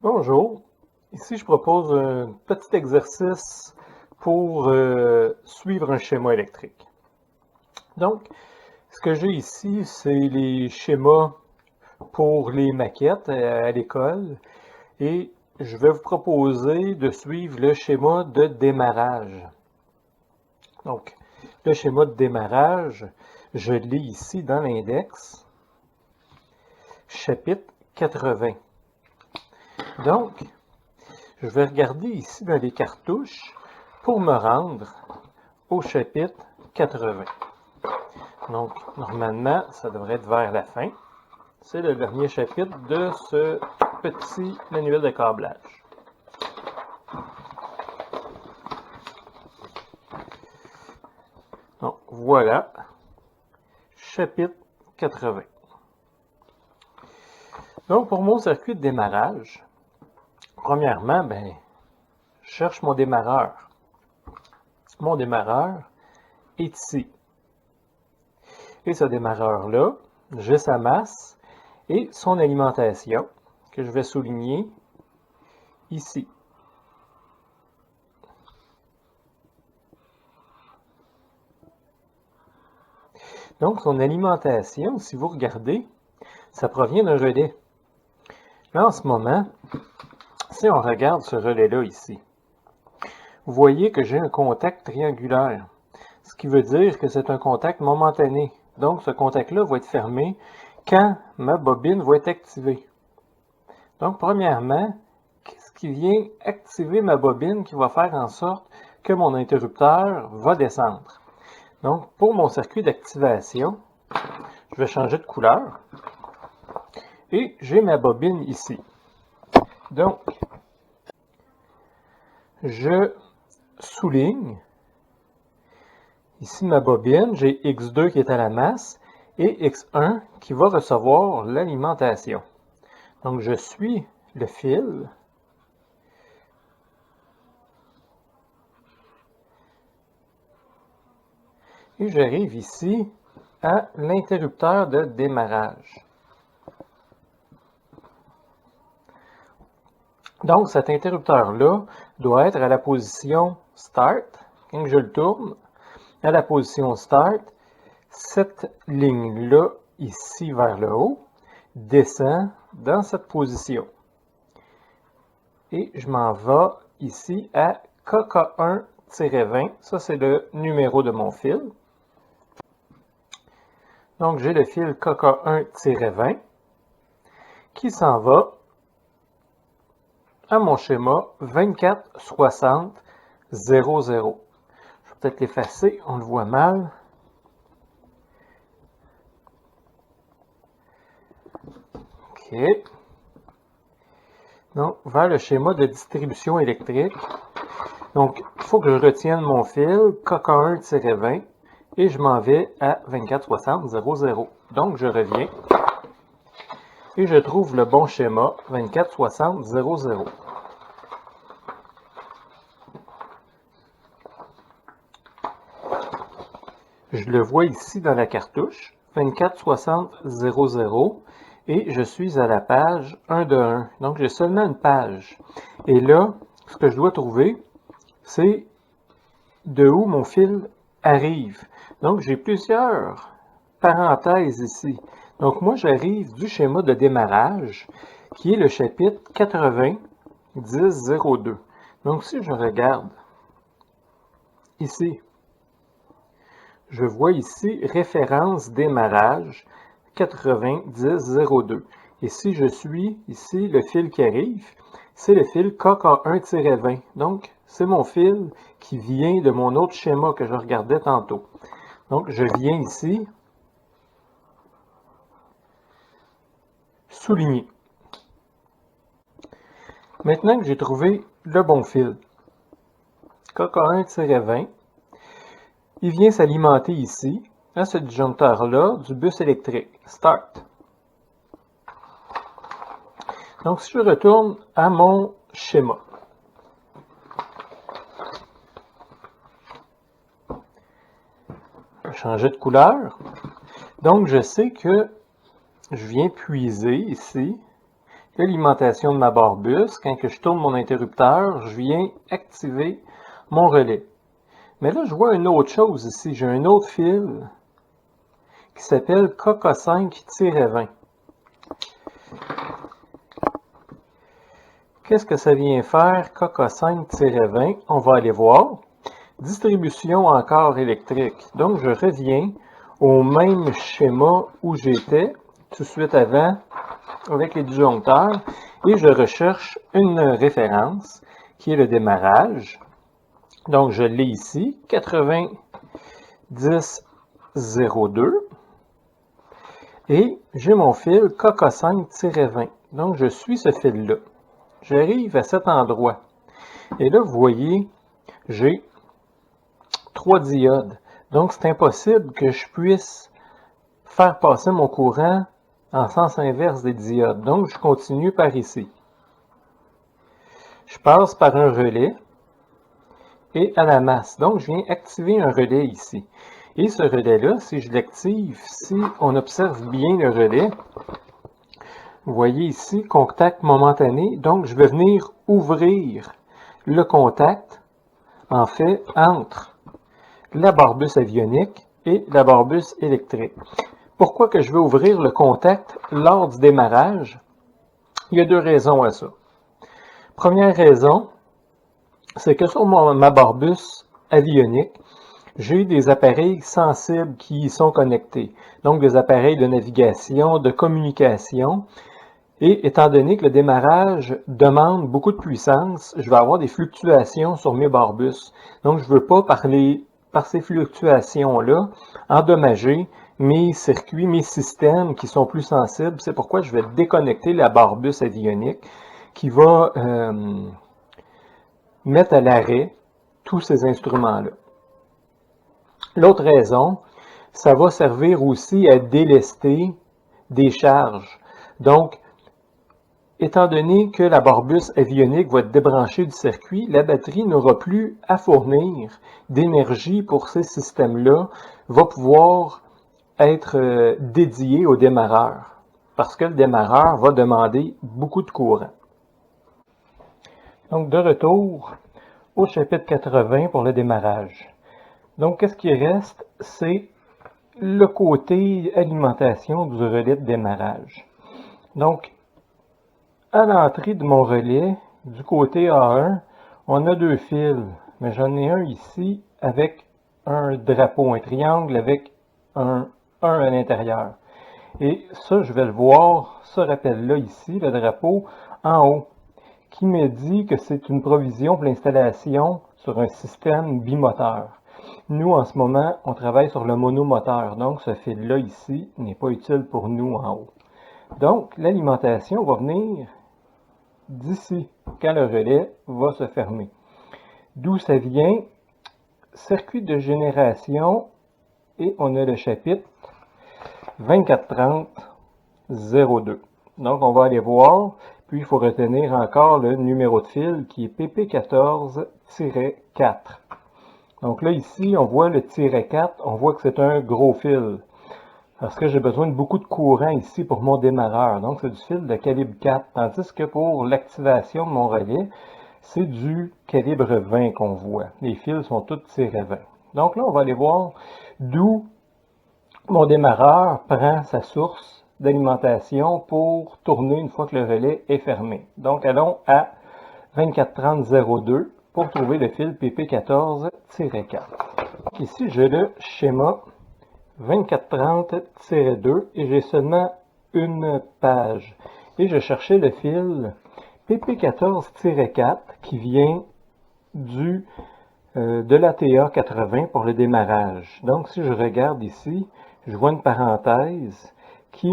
Bonjour, ici je propose un petit exercice pour suivre un schéma électrique. Donc, ce que j'ai ici, c'est les schémas pour les maquettes à l'école et je vais vous proposer de suivre le schéma de démarrage. Donc, le schéma de démarrage, je l'ai ici dans l'index, chapitre 80. Donc, je vais regarder ici dans les cartouches pour me rendre au chapitre 80. Donc, normalement, ça devrait être vers la fin. C'est le dernier chapitre de ce petit manuel de câblage. Donc, voilà, chapitre 80. Donc, pour mon circuit de démarrage, premièrement, je cherche mon démarreur. Mon démarreur est ici. Et ce démarreur-là, j'ai sa masse et son alimentation, que je vais souligner ici. Donc, son alimentation, si vous regardez, ça provient d'un relais. Là, en ce moment, si on regarde ce relais-là ici, vous voyez que j'ai un contact triangulaire, ce qui veut dire que c'est un contact momentané. Donc, ce contact-là va être fermé quand ma bobine va être activée. Donc, premièrement, qu'est-ce qui vient activer ma bobine qui va faire en sorte que mon interrupteur va descendre? Donc, pour mon circuit d'activation, je vais changer de couleur et j'ai ma bobine ici. Donc, je souligne ici ma bobine, j'ai X2 qui est à la masse et X1 qui va recevoir l'alimentation. Donc, je suis le fil et j'arrive ici à l'interrupteur de démarrage. Donc, cet interrupteur-là doit être à la position Start. Quand je le tourne, à la position Start, cette ligne-là, ici vers le haut, descend dans cette position. Et je m'en vais ici à KK1-20. Ça, c'est le numéro de mon fil. Donc, j'ai le fil KK1-20 qui s'en va à mon schéma 2460-00. Je vais peut-être l'effacer, on le voit mal. OK. Donc, vers le schéma de distribution électrique. Donc, il faut que je retienne mon fil KK1-20 et je m'en vais à 2460-00. Donc, je reviens et je trouve le bon schéma 2460-00. Je le vois ici dans la cartouche, 2460-00, et je suis à la page 1 de 1. Donc, j'ai seulement une page. Et là, ce que je dois trouver, c'est de où mon fil arrive. Donc, j'ai plusieurs parenthèses ici. Donc, moi, j'arrive du schéma de démarrage, qui est le chapitre 80-10-02. Donc, si je regarde ici, je vois ici référence démarrage 90-02. Et si je suis ici le fil qui arrive, c'est le fil KK1-20. Donc, c'est mon fil qui vient de mon autre schéma que je regardais tantôt. Donc, je viens ici souligner. Maintenant que j'ai trouvé le bon fil, KK1-20, il vient s'alimenter ici, à ce disjoncteur-là, du bus électrique, Start. Donc, si je retourne à mon schéma, je vais changer de couleur. Donc, je sais que je viens puiser ici l'alimentation de ma barbus. Quand que je tourne mon interrupteur, je viens activer mon relais. Mais là, je vois une autre chose ici. J'ai un autre fil qui s'appelle KK5-20. Qu'est-ce que ça vient faire, KK5-20? On va aller voir. Distribution encore électrique. Donc, je reviens au même schéma où j'étais tout de suite avant avec les disjoncteurs et je recherche une référence qui est le démarrage. Donc, je l'ai ici, 90-02 et j'ai mon fil KK5-20. Donc, je suis ce fil-là. J'arrive à cet endroit. Et là, vous voyez, j'ai 3 diodes. Donc, c'est impossible que je puisse faire passer mon courant en sens inverse des diodes. Donc, je continue par ici. Je passe par un relais et à la masse. Donc, je viens activer un relais ici. Et ce relais-là, si je l'active, si on observe bien le relais, vous voyez ici, contact momentané. Donc, je vais venir ouvrir le contact, en fait, entre la barbus avionique et la barbus électrique. Pourquoi que je vais ouvrir le contact lors du démarrage? Il y a 2 raisons à ça. Première raison, c'est que sur ma barbus avionique, j'ai des appareils sensibles qui y sont connectés. Donc des appareils de navigation, de communication. Et étant donné que le démarrage demande beaucoup de puissance, je vais avoir des fluctuations sur mes barbus. Donc je ne veux pas par ces fluctuations-là endommager mes circuits, mes systèmes qui sont plus sensibles. C'est pourquoi je vais déconnecter la barbus avionique qui va mettre à l'arrêt tous ces instruments-là. L'autre raison, ça va servir aussi à délester des charges. Donc, étant donné que la barbus avionique va être débranchée du circuit, la batterie n'aura plus à fournir d'énergie pour ces systèmes-là, va pouvoir être dédiée au démarreur, parce que le démarreur va demander beaucoup de courant. Donc, de retour au chapitre 80 pour le démarrage. Donc, qu'est-ce qui reste? C'est le côté alimentation du relais de démarrage. Donc, à l'entrée de mon relais, du côté A1, on a 2 fils, mais j'en ai un ici avec un drapeau, un triangle avec un 1 à l'intérieur. Et ça, je vais le voir, ce rappel-là ici, le drapeau, en haut, qui me dit que c'est une provision pour l'installation sur un système bimoteur. Nous, en ce moment, on travaille sur le monomoteur, donc ce fil-là ici n'est pas utile pour nous en haut. Donc, l'alimentation va venir d'ici, quand le relais va se fermer. D'où ça vient? Circuit de génération, et on a le chapitre 2430-02. Donc, on va aller voir, puis il faut retenir encore le numéro de fil qui est PP14-4. Donc là, ici, on voit le tiret 4, on voit que c'est un gros fil. Parce que j'ai besoin de beaucoup de courant ici pour mon démarreur. Donc, c'est du fil de calibre 4. Tandis que pour l'activation de mon relais, c'est du calibre 20 qu'on voit. Les fils sont tous tirés 20. Donc là, on va aller voir d'où mon démarreur prend sa source d'alimentation pour tourner une fois que le relais est fermé. Donc, allons à 2430-02 pour trouver le fil PP14-4. Ici, j'ai le schéma 2430-2 et j'ai seulement une page. Et je cherchais le fil PP14-4 qui vient de l'ATA 80 pour le démarrage. Donc, si je regarde ici, je vois une parenthèse qui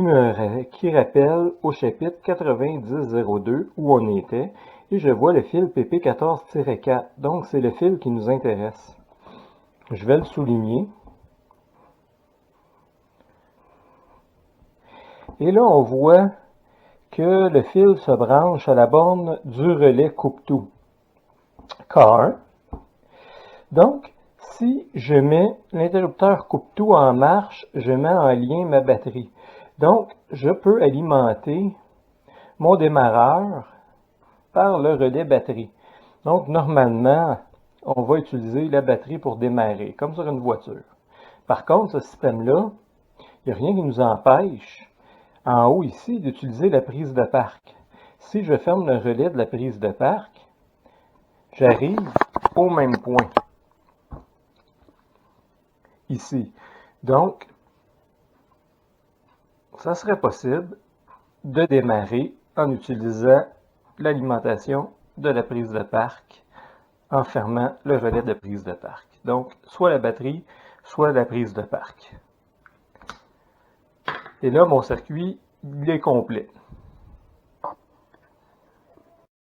rappelle au chapitre 90-02 où on était, et je vois le fil PP14-4. Donc, c'est le fil qui nous intéresse. Je vais le souligner. Et là, on voit que le fil se branche à la borne du relais coupe-tout, K1. Donc, si je mets l'interrupteur coupe-tout en marche, je mets en lien ma batterie. Donc, je peux alimenter mon démarreur par le relais batterie. Donc, normalement, on va utiliser la batterie pour démarrer, comme sur une voiture. Par contre, ce système-là, il n'y a rien qui nous empêche, en haut ici, d'utiliser la prise de parc. Si je ferme le relais de la prise de parc, j'arrive au même point, ici. Donc, ça serait possible de démarrer en utilisant l'alimentation de la prise de parc en fermant le relais de prise de parc. Donc, soit la batterie, soit la prise de parc. Et là, mon circuit, il est complet.